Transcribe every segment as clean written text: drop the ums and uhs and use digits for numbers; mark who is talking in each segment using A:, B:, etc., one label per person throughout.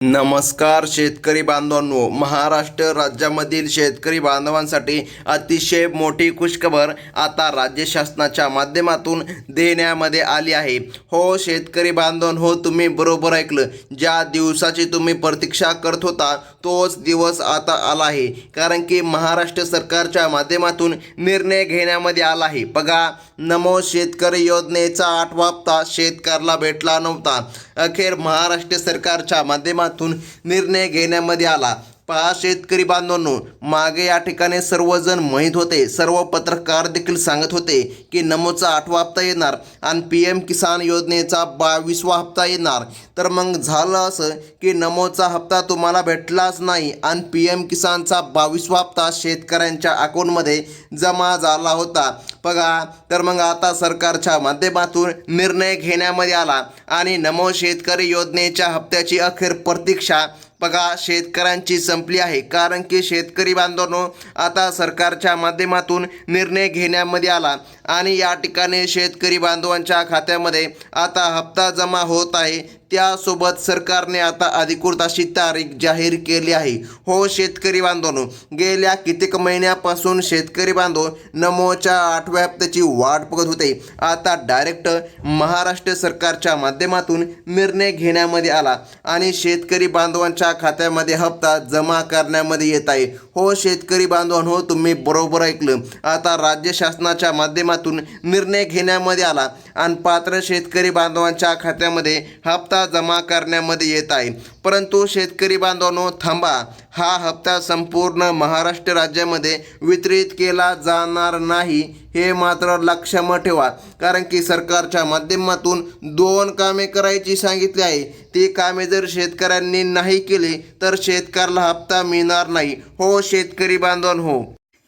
A: नमस्कार शेतकरी बांधवांनो, महाराष्ट्र राज्यामधील शेतकरी बांधवांसाठी अतिशय मोठी खुशखबर आता राज्य शासनाच्या माध्यमातून देण्यामध्ये आली आहे। हो शेतकरी बांधवांनो, तुम्ही बरोबर ऐकलं, ज्या दिवसाची तुम्ही प्रतीक्षा करत होता तोच दिवस आता आला आहे। कारण की महाराष्ट्र सरकारच्या माध्यमातून निर्णय घेण्यामध्ये आला आहे। बघा, नमो शेतकरी योजनेचा 8वा हप्ता शेतकऱ्याला भेटला नव्हता, अखेर महाराष्ट्र सरकारच्या माध्यमातून निर्णय घेण्यामध्ये आला। पहा शेतकरी बांधवांनो, मागे या ठिकाणी सर्वजण माहीत होते, सर्व पत्रकार देखील सांगत होते की नमोचा 8वा हप्ता येणार आणि PM किसान योजनेचा 22वा हप्ता येणार। तर मग झालं असं की नमोचा हप्ता तुम्हाला भेटलाच नाही आणि PM किसानचा 22वा हप्ता शेतकऱ्यांच्या अकाउंटमध्ये जमा झाला होता। बघा, तर मग आता सरकारच्या माध्यमातून निर्णय घेण्यामध्ये आला आणि नमो शेतकरी योजनेच्या हप्त्याची अखेर प्रतीक्षा बघा शेतकऱ्यांची संपली आहे। कारण की शेतकरी बांधवांनो, आता सरकारच्या माध्यमातून निर्णय घेण्यामध्ये आला आणि या ठिकाणी शेतकरी बांधवांच्या खात्यामध्ये आता हप्ता जमा होत आहे। त्यासोबत सरकारने आता अधिकृत अशी तारीख जाहीर केली आहे। हो शेतकरी बांधवांनो, गेल्या कित्येक महिन्यापासून शेतकरी बांधव नमोच्या 8व्या हप्त्याची वाट बघत होते। आता डायरेक्ट महाराष्ट्र सरकारच्या माध्यमातून निर्णय घेण्यामध्ये आला आणि शेतकरी बांधवांच्या खात्यामध्ये हप्ता जमा करण्यामध्ये येत आहे। हो शेतकरी बांधवांनो, तुम्ही बरोबर ऐकलं, आता राज्य शासनाच्या माध्यमातून निर्णय घेण्यामध्ये आला आणि पात्र शेतकरी बांधवांच्या खात्यामध्ये हप्ता जमा करण्यामध्ये येत आहे। परंतु शेतकरी बांधवांनो थांबा, हा हप्ता संपूर्ण महाराष्ट्र राज्यामध्ये वितरित केला जाणार नाही, हे मात्र लक्षात ठेवा। कारण की सरकारच्या माध्यमातून 2 कामे करायची सांगितली आहे। ती कामे जर शेतकऱ्यांनी नाही केली तर शेतकऱ्याला हप्ता मिळणार नाही। हो शेतकरी बांधवांनो,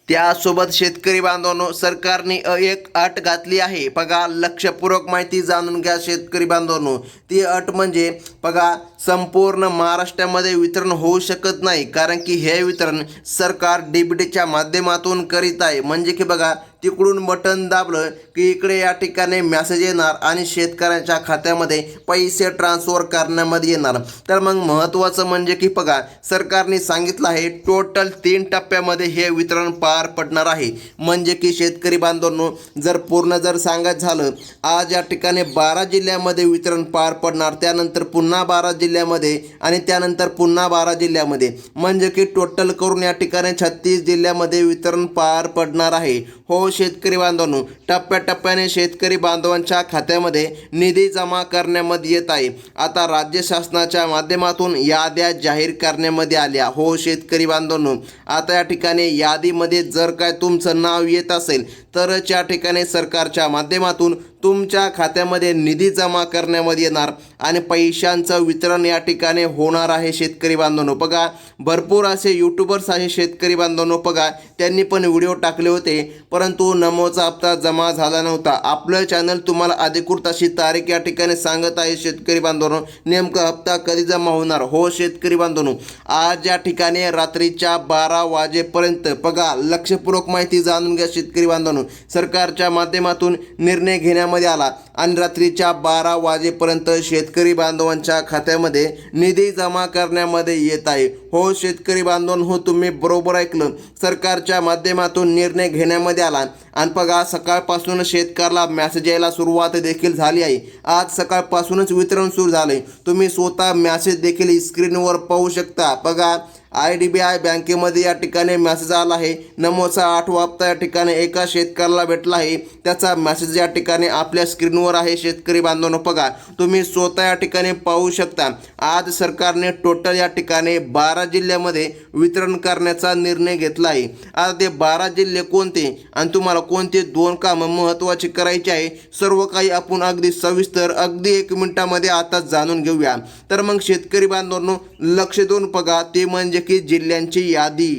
A: त्यासोबत शेतकरी बांधवांनो, सरकारने एक अट घातली आहे। बघा, लक्षपूर्वक माहिती जाणून घ्या शेतकरी बांधवांनो। ती अट म्हणजे बघा, संपूर्ण महाराष्ट्रामध्ये वितरण होऊ शकत नाही, कारण की हे वितरण सरकार DBTच्या माध्यमातून करीत आहे। म्हणजे की बघा, तिकडून बटन दाबलं की इकडे या ठिकाणी मेसेज येणार आणि शेतकऱ्यांच्या खात्यामध्ये पैसे ट्रान्सफर करण्यामध्ये येणार। तर मग महत्त्वाचं म्हणजे की बघा, सरकारने सांगितलं आहे टोटल 3 टप्प्यामध्ये हे वितरण पार पडणार आहे। म्हणजे की शेतकरी बांधवांनो, जर पूर्ण सांगायचं झालं, आज या ठिकाणी 12 जिल्ह्यामध्ये वितरण पार पडणार, त्यानंतर पुन्हा 12 जिल्ह्यामध्ये आणि त्यानंतर पुन्हा 12 जिल्ह्यामध्ये, म्हणजे की टोटल करून या ठिकाणी 36 जिल्ह्यामध्ये वितरण पार पडणार आहे। हो शेतकरी बांधवांनो, टप्प्याटप्प्याने शेतकरी बांधवांच्या खात्यामध्ये निधी जमा करण्यामध्ये येत आहे। आता राज्य शासनाच्या माध्यमातून याद्या जाहीर करण्यामध्ये आल्या। हो शेतकरी बांधवांनो, आता या ठिकाणी यादीमध्ये जर काय तुमचं नाव येत असेल तरच या ठिकाणी सरकारच्या माध्यमातून तुमच्या खात्यामध्ये निधी जमा करण्यामध्ये येणार आणि पैशांचं वितरण या ठिकाणी होणार आहे। शेतकरी बांधवांनो बघा, भरपूर असे यूट्यूबर्स आहे शेतकरी बांधवांनो, बघा त्यांनी पण व्हिडिओ टाकले होते, परंतु नमोचा हप्ता जमा झाला नव्हता। आपलं चॅनल तुम्हाला अधिकृत अशी तारीख या ठिकाणी सांगत आहे शेतकरी बांधवांनो, नेमका हप्ता कधी जमा होणार। हो शेतकरी बांधवांनो, आज या ठिकाणी रात्रीच्या 12 वाजेपर्यंत बघा, लक्षपूर्वक माहिती जाणून घ्या शेतकरी बांधवांनो, सरकारच्या माध्यमातून निर्णय घेण्यामध्ये आला आणि रात्रीच्या 12 वाजेपर्यंत शेतकरी बांधवांच्या खात्यामध्ये निधी जमा करण्यामध्ये येत आहे। हो शेतकरी बांधवांनो, तुम्ही बरोबर ऐकलं, सरकारच्या माध्यमातून निर्णय घेण्यामध्ये आला आणि बघा सकाळपासून शेतकऱ्याला मेसेज यायला सुरुवात देखील झाली आहे। आज सकाळपासूनच वितरण सुरू झाले, तुम्ही स्वतः मेसेज देखील स्क्रीनवर पाहू शकता। बघा, IDBI बँकेमध्ये या ठिकाणी मेसेज आला आहे, नमोचा 8वा हप्ता या ठिकाणी एका शेतकऱ्याला भेटला आहे, त्याचा मेसेज या ठिकाणी आपल्या स्क्रीनवर आहे। शेतकरी बांधवांनो बघा, तुम्ही स्वतः या ठिकाणी पाहू शकता। आज सरकारने टोटल या ठिकाणी 12 जिल्ह्यामध्ये वितरण करण्याचा निर्णय घेतला आहे। आता ते 12 जिल्हे कोणते आणि तुम्हाला कोणते 2 कामं महत्त्वाची करायची आहे, सर्व काही आपण अगदी सविस्तर अगदी 1 मिनिटामध्ये आता जाणून घेऊया। तर मग शेतकरी बांधवांनो, लक्ष देऊन बघा, ते म्हणजे की जिल्ह्यांची यादी।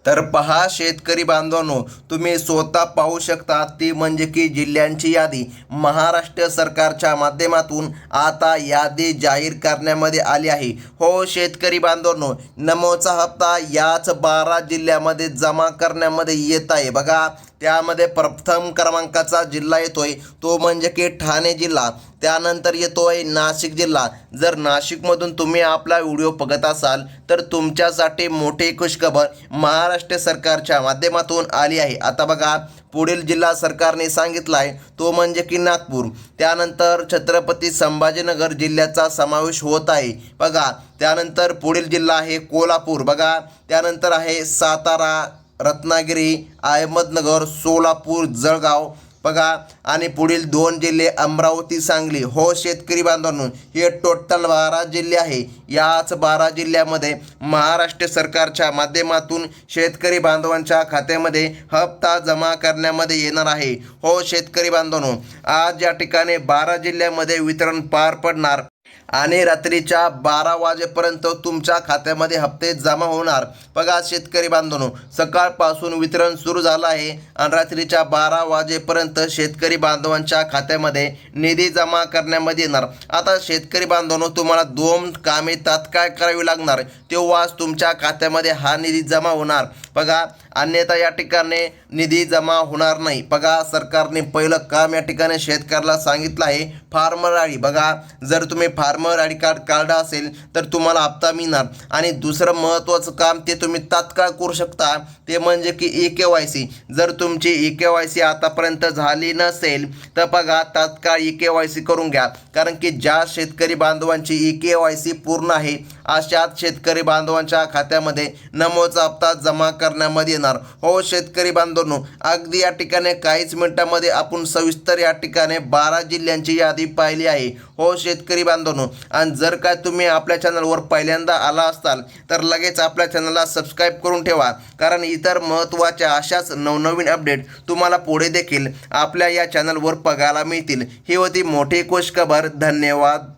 A: तर पहा शेतकरी बांधवांनो, तुम्ही स्वतः पाहू शकता, ती म्हणजे की जिल्ह्यांची यादी महाराष्ट्र सरकारच्या माध्यमातून आता यादी जाहीर करण्यामध्ये आली आहे। हो शेतकरी बांधवांनो, नमोचा हप्ता याच 12 जिल्ह्यामध्ये जमा करण्यामध्ये येत आहे। बघा, त्यामध्ये प्रथम क्रमांकाचा जिल्हा येतोय तो म्हणजे की ठाणे जिल्हा, त्यानंतर येतो आहे नाशिक जिल्हा. जर नाशिकमधून तुम्ही आपला व्हिडिओ बघत असाल तर तुमच्यासाठी मोठी खुशखबर महाराष्ट्र सरकारच्या माध्यमातून आली आहे. आता बघा, पुढील जिल्हा सरकारने सांगितला आहे तो म्हणजे की नागपूर. त्यानंतर छत्रपती संभाजीनगर जिल्ह्याचा समावेश होत आहे. बघा, त्यानंतर पुढील जिल्हा आहे कोल्हापूर. बघा, त्यानंतर आहे सातारा, रत्नागिरी, अहमदनगर, सोलापूर, जळगाव. बघा, आणि पुढील 2 जिल्हे अमरावती, सांगली. हो शेतकरी बांधवांनो, हे टोटल 12 जिल्हे आहे. याच 12 जिल्ह्यामध्ये महाराष्ट्र सरकारच्या माध्यमातून शेतकरी बांधवांच्या खात्यामध्ये हप्ता जमा करण्यामध्ये येणार आहे. हो शेतकरी बांधवांनो, आज या ठिकाणी 12 जिल्ह्यामध्ये वितरण पार पडणार आणि रात्रीच्या 12 वाजेपर्यंत तुमच्या खात्यामध्ये हप्ते जमा होणार. बघा शेतकरी बांधवांनो, सकाळपासून वितरण सुरू झालं आहे आणि रात्रीच्या 12 वाजेपर्यंत शेतकरी बांधवांच्या खात्यामध्ये निधी जमा करण्यामध्ये येणार. आता शेतकरी बांधवांनो, तुम्हाला 2 कामे तात्काळ करावी लागणार, तेव्हाच तुमच्या खात्यामध्ये हा निधी जमा होणार. बघा, अन्यथा या ठिकाणी निधी जमा होणार नाही. बघा, सरकारने पहिलं काम या ठिकाणी शेतकऱ्याला सांगितलं आहे फार्मर आय डी. बघा, जर तुम्ही फार्मर आय डी कार्ड काढलं असेल तर तुम्हाला हप्ता मिळणार. आणि दुसरं महत्त्वाचं काम ते तुम्ही तात्काळ करू शकता, ते म्हणजे की EKYC. जर तुमची EKYC आतापर्यंत झाली नसेल तर बघा, तात्काळ EKYC करून घ्या. कारण की ज्या शेतकरी बांधवांची EKYC पूर्ण आहे अशाच शेतकरी बांधवांच्या खात्यामध्ये नमोचा हप्ता जमा करण्यामध्ये येणार. हो शेतकरी बांधवांनो, अगदी या ठिकाणी काहीच मिनिटांमध्ये आपण सविस्तर या ठिकाणी 12 जिल्ह्यांची यादी पाहिली आहे. हो शेतकरी बांधवांनो, आणि जर काय तुम्ही आपल्या चॅनलवर पहिल्यांदा आला असाल तर लगेच आपल्या चॅनलला सबस्क्राईब करून ठेवा, कारण इतर महत्त्वाच्या अशाच नवनवीन अपडेट तुम्हाला पुढे देखील आपल्या या चॅनलवर बघायला मिळतील. ही होती मोठी खुशखबर. धन्यवाद.